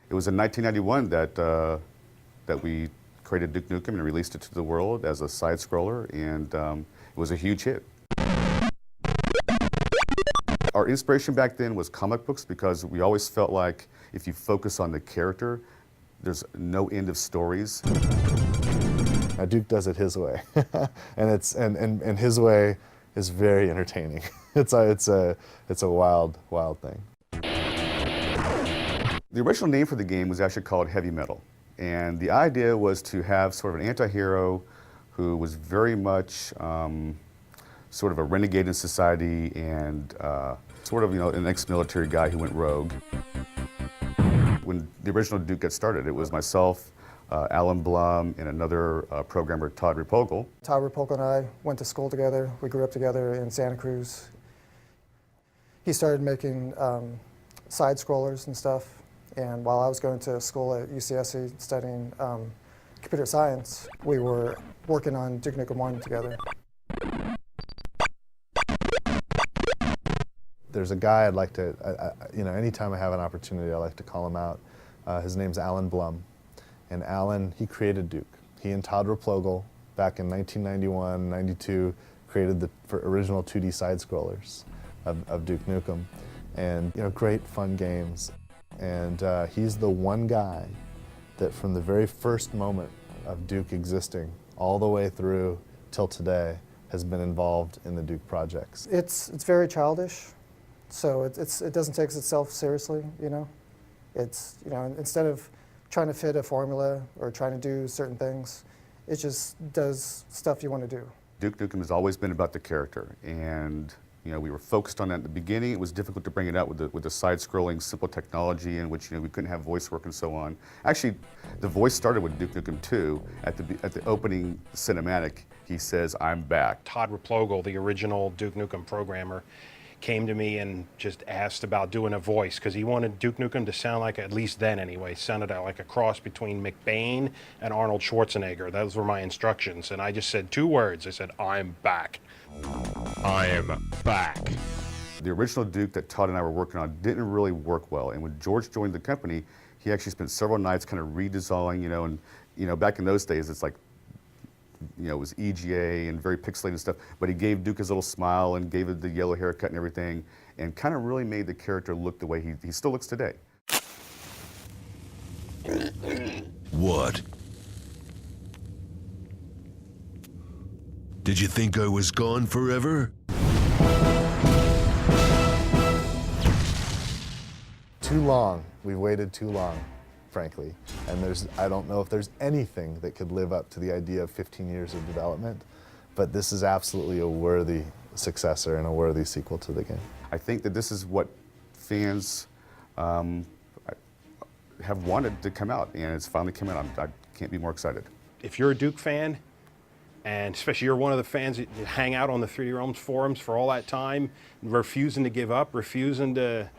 It was in 1991 that we created Duke Nukem and released it to the world as a side-scroller, and it was a huge hit. Our inspiration back then was comic books because we always felt like if you focus on the character, there's no end of stories. Duke does it his way, and his way is very entertaining. It's a wild thing. The original name for the game was actually called Heavy Metal, and the idea was to have sort of an anti-hero who was very much sort of a renegade in society and sort of, an ex-military guy who went rogue. When the original Duke got started, it was myself, Alan Blum, and another programmer, Todd Repogel. Todd Repogel and I went to school together. We grew up together in Santa Cruz. He started making side-scrollers and stuff, and while I was going to school at UCSC studying computer science, we were working on Duke Nukem 1 together. There's a guy I'd like to, anytime I have an opportunity, I like to call him out. His name's Alan Blum. And Alan, he created Duke. He and Todd Repogel, back in 1991, 92, created the original 2D side-scrollers of Duke Nukem. And, great fun games. And he's the one guy that from the very first moment of Duke existing, all the way through till today, has been involved in the Duke projects. It's very childish. So it doesn't take itself seriously, It's, instead of trying to fit a formula or trying to do certain things, it just does stuff you want to do. Duke Nukem has always been about the character, and we were focused on that at the beginning. It was difficult to bring it out with the side-scrolling simple technology in which we couldn't have voice work and so on. Actually, the voice started with Duke Nukem 2. At the opening cinematic, he says, "I'm back." Todd Repogel, the original Duke Nukem programmer, came to me and just asked about doing a voice because he wanted Duke Nukem to sound like, at least then anyway, sounded like a cross between McBain and Arnold Schwarzenegger. Those were my instructions, and I just said 2 words. I said, "I'm back." I am back. The original Duke that Todd and I were working on didn't really work well, and when George joined the company, he actually spent several nights kind of redesigning, and back in those days, it's like, it was EGA and very pixelated and stuff, but he gave Duke his little smile and gave it the yellow haircut and everything, and kind of really made the character look the way he still looks today. What? Did you think I was gone forever? Too long. We've waited too long, frankly. And I don't know if there's anything that could live up to the idea of 15 years of development, but this is absolutely a worthy successor and a worthy sequel to the game. I think that this is what fans have wanted to come out, and it's finally come out. I can't be more excited. If you're a Duke fan, and especially you're one of the fans that hang out on the 3D Realms forums for all that time, refusing to give up, refusing to,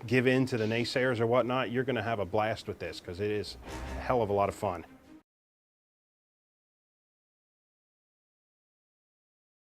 give in to the naysayers or whatnot, you're going to have a blast with this because it is a hell of a lot of fun.